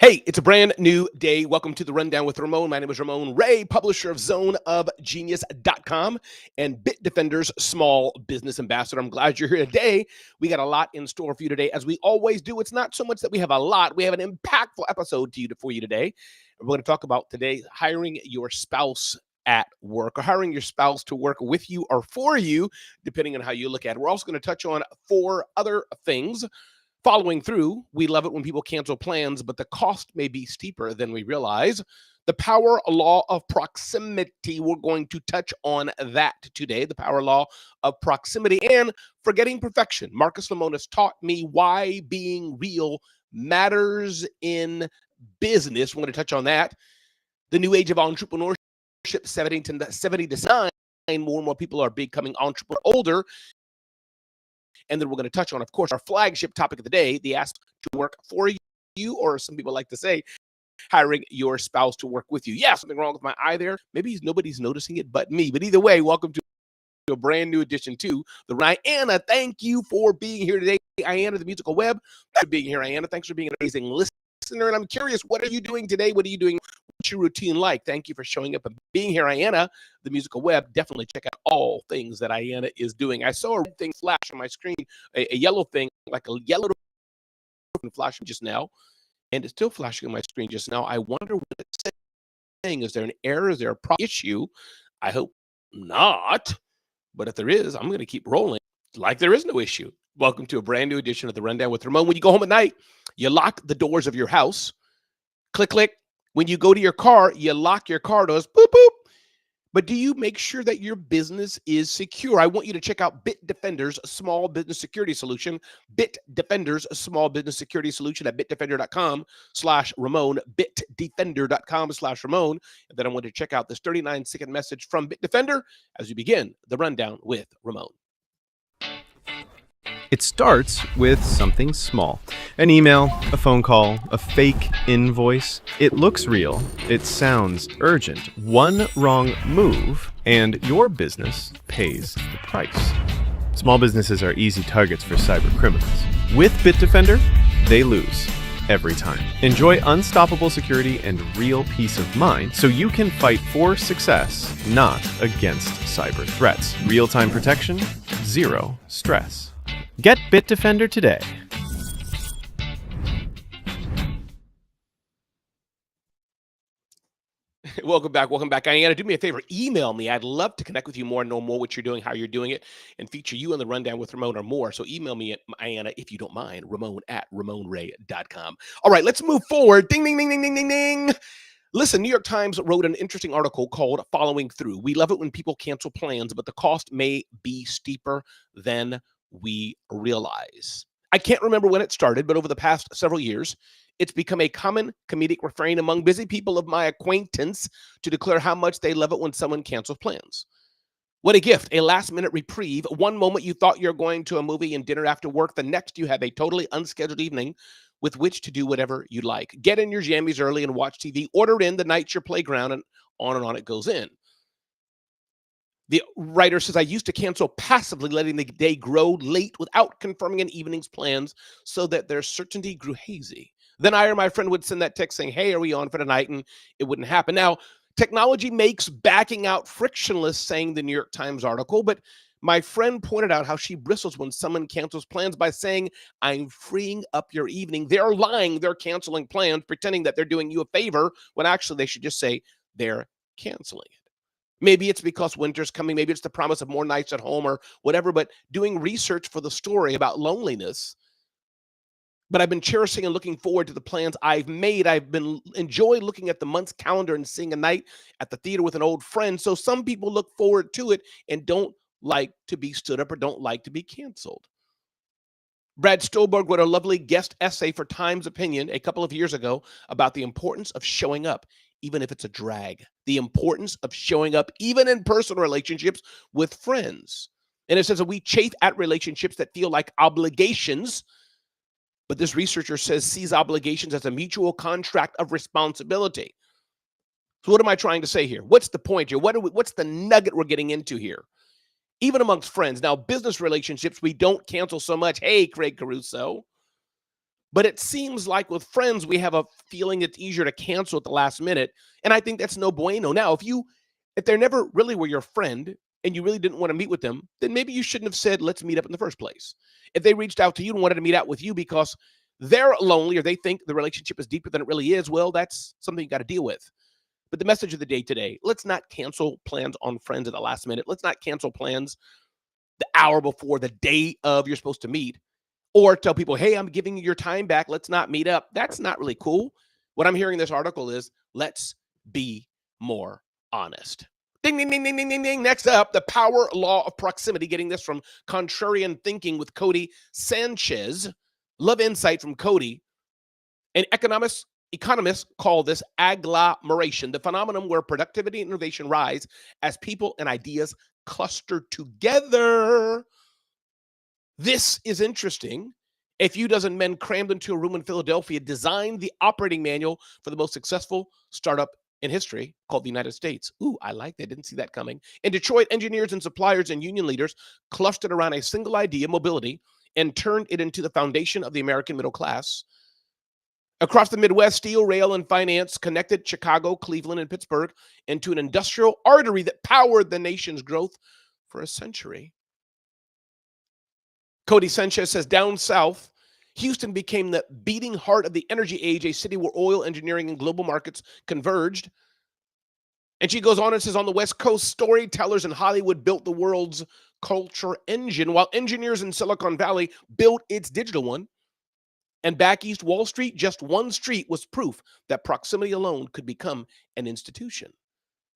Hey, it's a brand new day. Welcome to the Rundown with Ramon. My name is Ramon Ray, publisher of zoneofgenius.com and Bitdefender's small business ambassador. I'm glad you're here today. We got a lot in store for you today, as we always do. It's not so much that we have a lot, we have an impactful episode for you today. We're going to talk about today hiring your spouse at work, or hiring your spouse to work with you or for you, depending on how you look at it. We're also going to touch on 4 other things. Following through, we love it when people cancel plans, but the cost may be steeper than we realize. The power law of proximity, we're going to touch on that today. The power law of proximity and forgetting perfection. Marcus Lemonis taught me why being real matters in business. We're going to touch on that. The new age of entrepreneurship, 70 to 9. More and more people are becoming entrepreneur older. And then we're going to touch on, of course, our flagship topic of the day, the ask to work for you, or some people like to say, hiring your spouse to work with you. Yeah, something wrong with my eye there. Maybe nobody's noticing it but me. But either way, welcome to a brand new edition to the Rihanna. Thank you for being here today. Rihanna, the musical web. Thanks for being here, Rihanna. Thanks for being an amazing listener. And I'm curious, what are you doing today? What are you doing? What's your routine like? Thank you for showing up and being here, Rihanna, the musical web. Definitely check out all things that Rihanna is doing. I saw a red thing flash on my screen, a yellow thing, like a yellow flashing just now, and it's still flashing on my screen just now. I wonder what it's saying. Is there an error? Is there a issue? I hope not. But if there is, I'm going to keep rolling like there is no issue. Welcome to a brand new edition of the Rundown with Ramon. When you go home at night, you lock the doors of your house. Click, click. When you go to your car, you lock your car doors. Boop, boop. But do you make sure that your business is secure? I want you to check out Bitdefender's small business security solution. Bitdefender's small business security solution at bitdefender.com/Ramon. Bitdefender.com/Ramon. And then I want to check out this 39-second message from Bitdefender as we begin the Rundown with Ramon. It starts with something small. An email, a phone call, a fake invoice. It looks real. It sounds urgent. One wrong move, and your business pays the price. Small businesses are easy targets for cyber criminals. With Bitdefender, they lose every time. Enjoy unstoppable security and real peace of mind so you can fight for success, not against cyber threats. Real-time protection, zero stress. Get Bitdefender today. Welcome back. Diana, do me a favor. Email me. I'd love to connect with you more, know more what you're doing, how you're doing it, and feature you on the Rundown with Ramon or more. So email me at Diana, if you don't mind, Ramon@RamonRay.com. All right, let's move forward. Ding, ding, ding, ding, ding, ding, ding. Listen, New York Times wrote an interesting article called Following Through. We love it when people cancel plans, but the cost may be steeper than we realize. I can't remember when it started, but over the past several years, it's become a common comedic refrain among busy people of my acquaintance to declare how much they love it when someone cancels plans. What a gift, a last-minute reprieve. One moment you thought you're going to a movie and dinner after work, the next you have a totally unscheduled evening with which to do whatever you like. Get in your jammies early and watch TV. Order in the night's your playground, and on it goes in. The writer says, I used to cancel passively, letting the day grow late without confirming an evening's plans so that their certainty grew hazy. Then I or my friend would send that text saying, hey, are we on for tonight? And it wouldn't happen. Now, technology makes backing out frictionless, saying the New York Times article, but my friend pointed out how she bristles when someone cancels plans by saying, I'm freeing up your evening. They're lying. They're canceling plans, pretending that they're doing you a favor when actually they should just say they're canceling it. Maybe it's because winter's coming. Maybe it's the promise of more nights at home or whatever, but doing research for the story about loneliness. But I've been cherishing and looking forward to the plans I've made. I've been enjoying looking at the month's calendar and seeing a night at the theater with an old friend. So some people look forward to it and don't like to be stood up or don't like to be canceled. Brad Stolberg wrote a lovely guest essay for Times Opinion a couple of years ago about the importance of showing up, even if it's a drag. The importance of showing up, even in personal relationships with friends. And it says that we chafe at relationships that feel like obligations, but this researcher says sees obligations as a mutual contract of responsibility. So what am I trying to say here? What's the point here? What's the nugget we're getting into here? Even amongst friends. Now, business relationships, we don't cancel so much. Hey, Craig Caruso. But it seems like with friends, we have a feeling it's easier to cancel at the last minute. And I think that's no bueno. Now, if they're never really were your friend and you really didn't want to meet with them, then maybe you shouldn't have said, let's meet up in the first place. If they reached out to you and wanted to meet out with you because they're lonely or they think the relationship is deeper than it really is, well, that's something you got to deal with. But the message of the day today, let's not cancel plans on friends at the last minute. Let's not cancel plans the hour before the day of you're supposed to meet, or tell people, hey, I'm giving you your time back. Let's not meet up. That's not really cool. What I'm hearing in this article is let's be more honest. Ding, ding, ding, ding, ding, ding, ding. Next up, the power law of proximity. Getting this from Contrarian Thinking with Cody Sanchez. Love insight from Cody. And economists call this agglomeration, the phenomenon where productivity and innovation rise as people and ideas cluster together. This is interesting. A few dozen men crammed into a room in Philadelphia designed the operating manual for the most successful startup in history called the United States. Ooh, I like that. Didn't see that coming. In Detroit, engineers and suppliers and union leaders clustered around a single idea, mobility, and turned it into the foundation of the American middle class. Across the Midwest, steel, rail, and finance connected Chicago, Cleveland, and Pittsburgh into an industrial artery that powered the nation's growth for a century. Cody Sanchez says, down south, Houston became the beating heart of the energy age, a city where oil, engineering, and global markets converged. And she goes on and says, on the West Coast, storytellers in Hollywood built the world's culture engine, while engineers in Silicon Valley built its digital one. And back east Wall Street, just one street was proof that proximity alone could become an institution.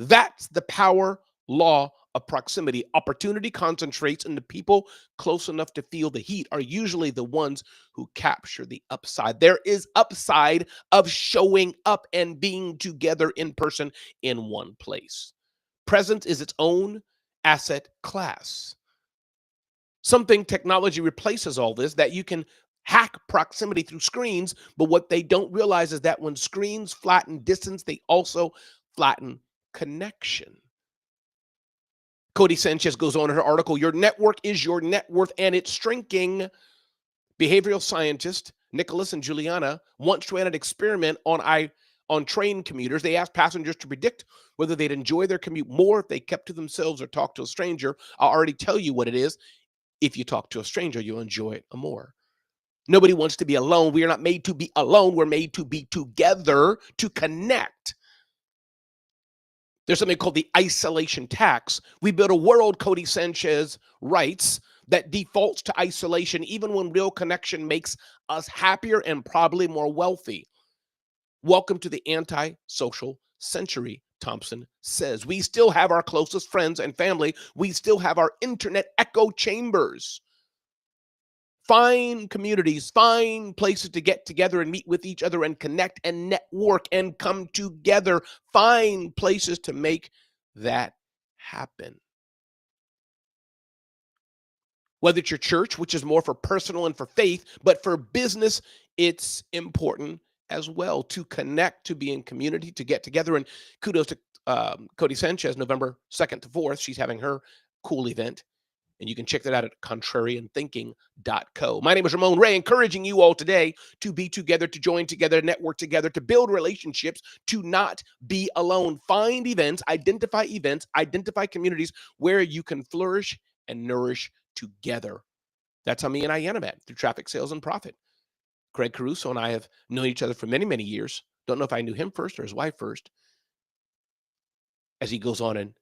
That's the power law of proximity. Opportunity concentrates, and the people close enough to feel the heat are usually the ones who capture the upside. There is upside of showing up and being together in person in one place. Presence is its own asset class. Something technology replaces all this, that you can hack proximity through screens, but what they don't realize is that when screens flatten distance, they also flatten connection. Cody Sanchez goes on in her article, your network is your net worth and it's shrinking. Behavioral scientist Nicholas and Juliana once ran an experiment on train commuters. They asked passengers to predict whether they'd enjoy their commute more if they kept to themselves or talked to a stranger. I'll already tell you what it is. If you talk to a stranger, you'll enjoy it more. Nobody wants to be alone. We are not made to be alone. We're made to be together, to connect. There's something called the isolation tax. We build a world, Cody Sanchez writes, that defaults to isolation even when real connection makes us happier and probably more wealthy. Welcome to the anti-social century, Thompson says. We still have our closest friends and family. We still have our internet echo chambers. Find communities, find places to get together and meet with each other and connect and network and come together. Find places to make that happen. Whether it's your church, which is more for personal and for faith, but for business, it's important as well to connect, to be in community, to get together. And kudos to Cody Sanchez, November 2nd to 4th. She's having her cool event. And you can check that out at contrarianthinking.co. My name is Ramon Ray, encouraging you all today to be together, to join together, network together, to build relationships, to not be alone. Find events, identify communities where you can flourish and nourish together. That's how me and Ayanna met, through Traffic Sales and Profit. Greg Caruso and I have known each other for many, many years. Don't know if I knew him first or his wife first. As he goes on and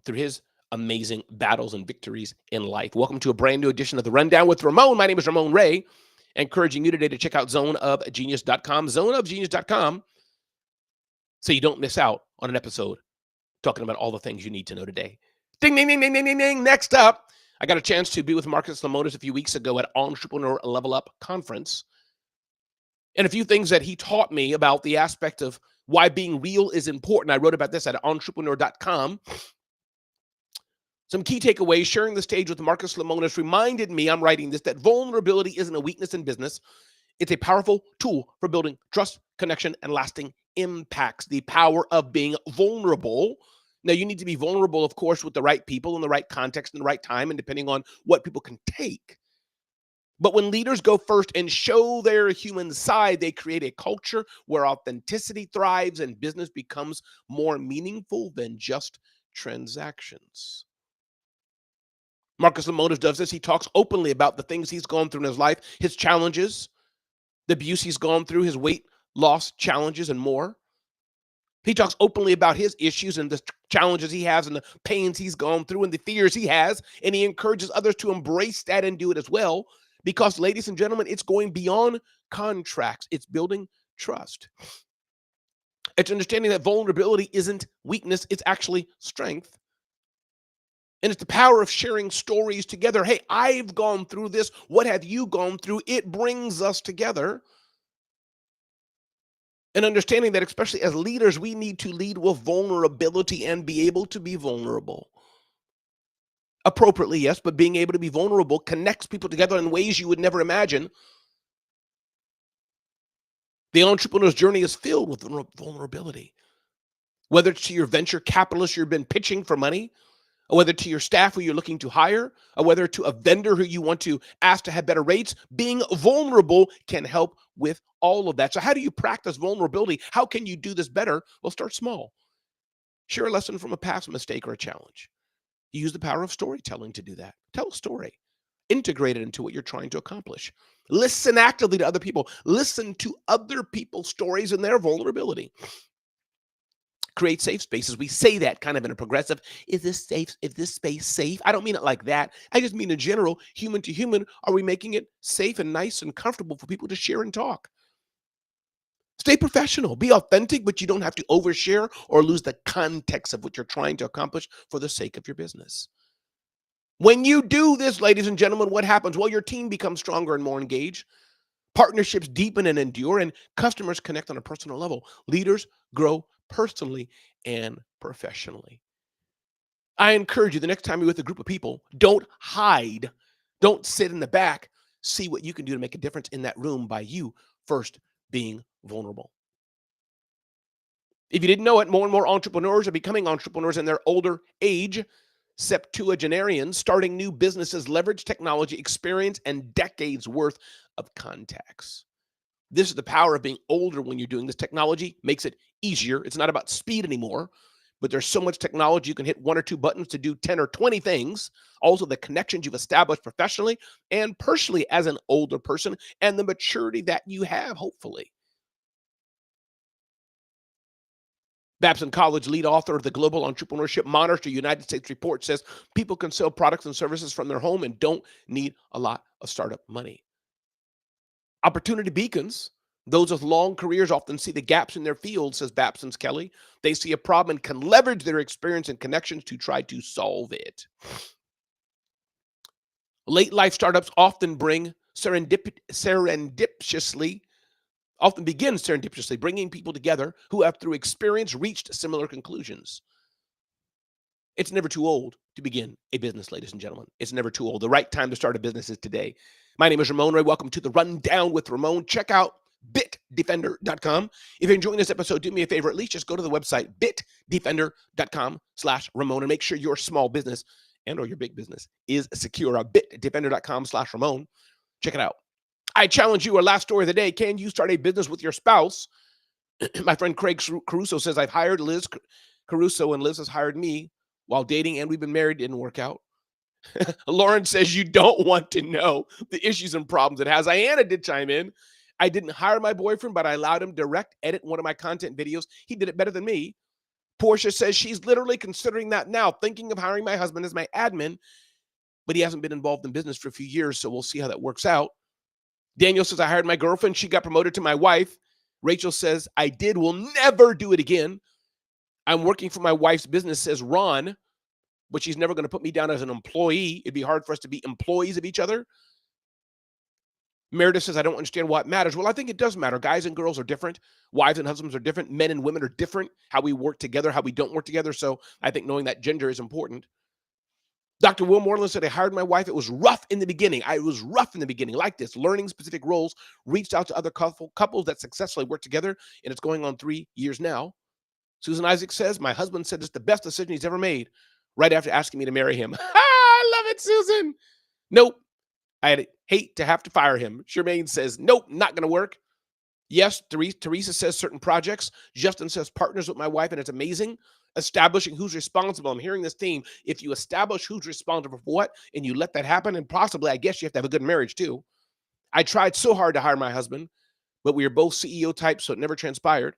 through his amazing battles and victories in life. Welcome to a brand new edition of The Rundown with Ramon. My name is Ramon Ray, encouraging you today to check out zoneofgenius.com, zoneofgenius.com, so you don't miss out on an episode talking about all the things you need to know today. Ding, ding, ding, ding, ding, ding, ding. Next up, I got a chance to be with Marcus Lemonis a few weeks ago at Entrepreneur Level Up Conference. And a few things that he taught me about the aspect of why being real is important. I wrote about this at entrepreneur.com. Some key takeaways. Sharing the stage with Marcus Lemonis reminded me, I'm writing this, that vulnerability isn't a weakness in business. It's a powerful tool for building trust, connection, and lasting impacts. The power of being vulnerable. Now, you need to be vulnerable, of course, with the right people in the right context and the right time, and depending on what people can take. But when leaders go first and show their human side, they create a culture where authenticity thrives and business becomes more meaningful than just transactions. Marcus Lemonis does this. He talks openly about the things he's gone through in his life, his challenges, the abuse he's gone through, his weight loss challenges, and more. He talks openly about his issues and the challenges he has and the pains he's gone through and the fears he has. And he encourages others to embrace that and do it as well. Because, ladies and gentlemen, it's going beyond contracts. It's building trust. It's understanding that vulnerability isn't weakness. It's actually strength. And it's the power of sharing stories together. Hey, I've gone through this. What have you gone through? It brings us together. And understanding that, especially as leaders, we need to lead with vulnerability and be able to be vulnerable. Appropriately, yes, but being able to be vulnerable connects people together in ways you would never imagine. The entrepreneur's journey is filled with vulnerability. Whether it's to your venture capitalist you've been pitching for money, or whether to your staff who you're looking to hire, or whether to a vendor who you want to ask to have better rates, being vulnerable can help with all of that. So how do you practice vulnerability? How can you do this better? Well, start small. Share a lesson from a past mistake or a challenge. Use the power of storytelling to do that. Tell a story. Integrate it into what you're trying to accomplish. Listen actively to other people. Listen to other people's stories and their vulnerability. Create safe spaces. We say that kind of in a progressive, is this safe? Is this space safe? I don't mean it like that. I just mean in general, human to human, are we making it safe and nice and comfortable for people to share and talk? Stay professional. Be authentic, but you don't have to overshare or lose the context of what you're trying to accomplish for the sake of your business. When you do this, ladies and gentlemen, what happens? Well, your team becomes stronger and more engaged. Partnerships deepen and endure, and customers connect on a personal level. Leaders grow personally and professionally. I encourage you, the next time you're with a group of people, don't hide. Don't sit in the back. See what you can do to make a difference in that room by you first being vulnerable. If you didn't know it, more and more entrepreneurs are becoming entrepreneurs in their older age. Septuagenarians starting new businesses leverage technology, experience, and decades worth of contacts. This is the power of being older when you're doing this. Technology makes it easier. It's not about speed anymore, but there's so much technology. You can hit one or two buttons to do 10 or 20 things. Also, the connections you've established professionally and personally as an older person, and the maturity that you have, hopefully. Babson College lead author of the Global Entrepreneurship Monitor United States report says people can sell products and services from their home and don't need a lot of startup money. Opportunity beacons, those with long careers often see the gaps in their field, says Babson's Kelly. They see a problem and can leverage their experience and connections to try to solve it. Late life startups often begin serendipitously, bringing people together who have, through experience, reached similar conclusions. It's never too old to begin a business, ladies and gentlemen. It's never too old. The right time to start a business is today. My name is Ramon Ray. Welcome to the Rundown with Ramon. Check out bitdefender.com. If you're enjoying this episode, do me a favor. At least just go to the website, bitdefender.com/Ramon, and make sure your small business and or your big business is secure. bitdefender.com/Ramon. Check it out. I challenge you, our last story of the day. Can you start a business with your spouse? My friend Craig Caruso says, I've hired Liz Caruso and Liz has hired me while dating, and we've been married. Didn't work out. Lauren says, you don't want to know the issues and problems it has. Ayanna did chime in. I didn't hire my boyfriend, but I allowed him direct edit one of my content videos. He did it better than me. Portia says she's literally considering that now, thinking of hiring my husband as my admin, but he hasn't been involved in business for a few years, so we'll see how that works out. Daniel says, I hired my girlfriend. She got promoted to my wife. Rachel says, I will never do it again. I'm working for my wife's business, says Ron, but she's never going to put me down as an employee. It'd be hard for us to be employees of each other. Meredith says, I don't understand what matters. Well, I think it does matter. Guys and girls are different. Wives and husbands are different. Men and women are different. How we work together, how we don't work together. So I think knowing that gender is important. Dr. Will Moreland said, I hired my wife. It was rough in the beginning. Like this, learning specific roles, reached out to other couples that successfully work together, and it's going on 3 years now. Susan Isaac says, my husband said it's the best decision he's ever made right after asking me to marry him. I love it, Susan. Nope. I had Hate to have to fire him. Charmaine says, nope, not going to work. Yes, Teresa says certain projects. Justin says partners with my wife, and it's amazing. Establishing who's responsible. I'm hearing this theme. If you establish who's responsible for what and you let that happen, and possibly, I guess you have to have a good marriage too. I tried so hard to hire my husband, but we are both CEO types, so it never transpired.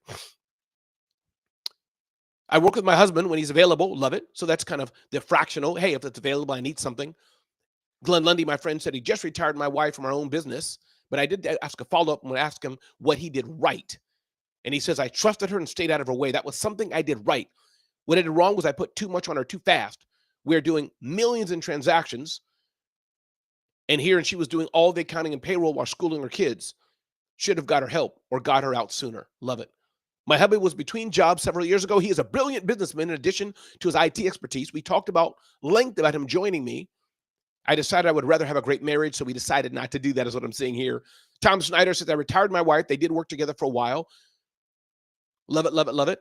I work with my husband when he's available. Love it. So that's kind of the fractional. Hey, if it's available, I need something. Glenn Lundy, my friend, said he just retired my wife from our own business, but I did ask a follow-up and ask him what he did right. And he says, I trusted her and stayed out of her way. That was something I did right. What I did wrong was I put too much on her too fast. We're doing millions in transactions. And she was doing all the accounting and payroll while schooling her kids. Should have got her help or got her out sooner. Love it. My hubby was between jobs several years ago. He is a brilliant businessman in addition to his IT expertise. We talked about length about him joining me. I decided I would rather have a great marriage, so we decided not to do that, is what I'm saying here. Tom Snyder says, I retired my wife. They did work together for a while. Love it, love it, love it.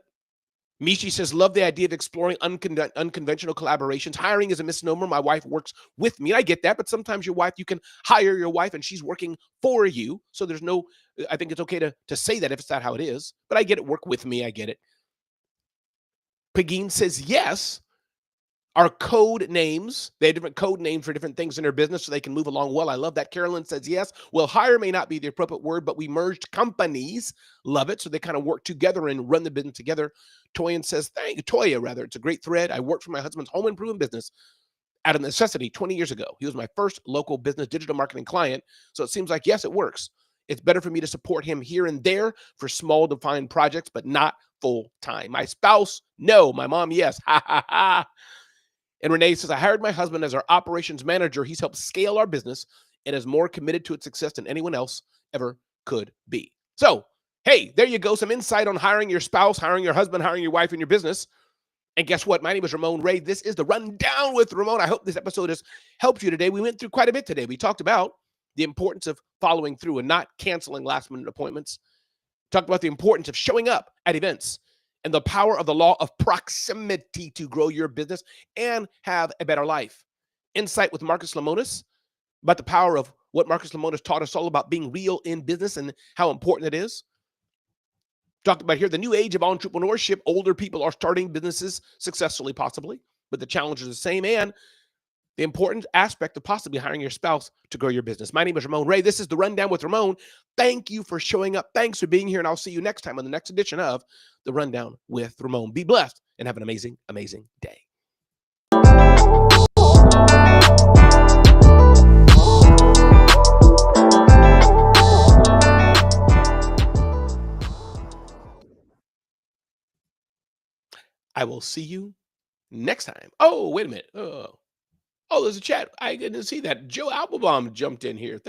Mishi says, love the idea of exploring unconventional collaborations. Hiring is a misnomer. My wife works with me. I get that, but sometimes you can hire your wife and she's working for you. So there's no, I think it's okay to say that if it's not how it is. But I get it. Work with me. I get it. Pagine says, yes. Our code names, they have different code names for different things in their business so they can move along well. I love that. Carolyn says, yes. Well, hire may not be the appropriate word, but we merged companies. Love it. So they kind of work together and run the business together. Toya says, Toya, rather. It's a great thread. I worked for my husband's home improvement business out of necessity 20 years ago. He was my first local business digital marketing client. So it seems like, yes, it works. It's better for me to support him here and there for small defined projects, but not full time. My spouse, no. My mom, yes. Ha, ha, ha. And Renee says, I hired my husband as our operations manager. He's helped scale our business and is more committed to its success than anyone else ever could be. So, hey, there you go. Some insight on hiring your spouse, hiring your husband, hiring your wife in your business. And guess what? My name is Ramon Ray. This is the Rundown with Ramon. I hope this episode has helped you today. We went through quite a bit today. We talked about the importance of following through and not canceling last-minute appointments. Talked about the importance of showing up at events and the power of the law of proximity to grow your business and have a better life. Insight with Marcus Lemonis about the power of what Marcus Lemonis taught us all about being real in business and how important it is. Talked about here the new age of entrepreneurship. Older people are starting businesses successfully, possibly, but the challenge is the same. And the important aspect of possibly hiring your spouse to grow your business. My name is Ramon Ray. This is the Rundown with Ramon. Thank you for showing up. Thanks for being here. And I'll see you next time on the next edition of the Rundown with Ramon. Be blessed and have an amazing, amazing day. I will see you next time. Oh, wait a minute. Oh, there's a chat. I didn't see that. Joe Applebaum jumped in here. Thank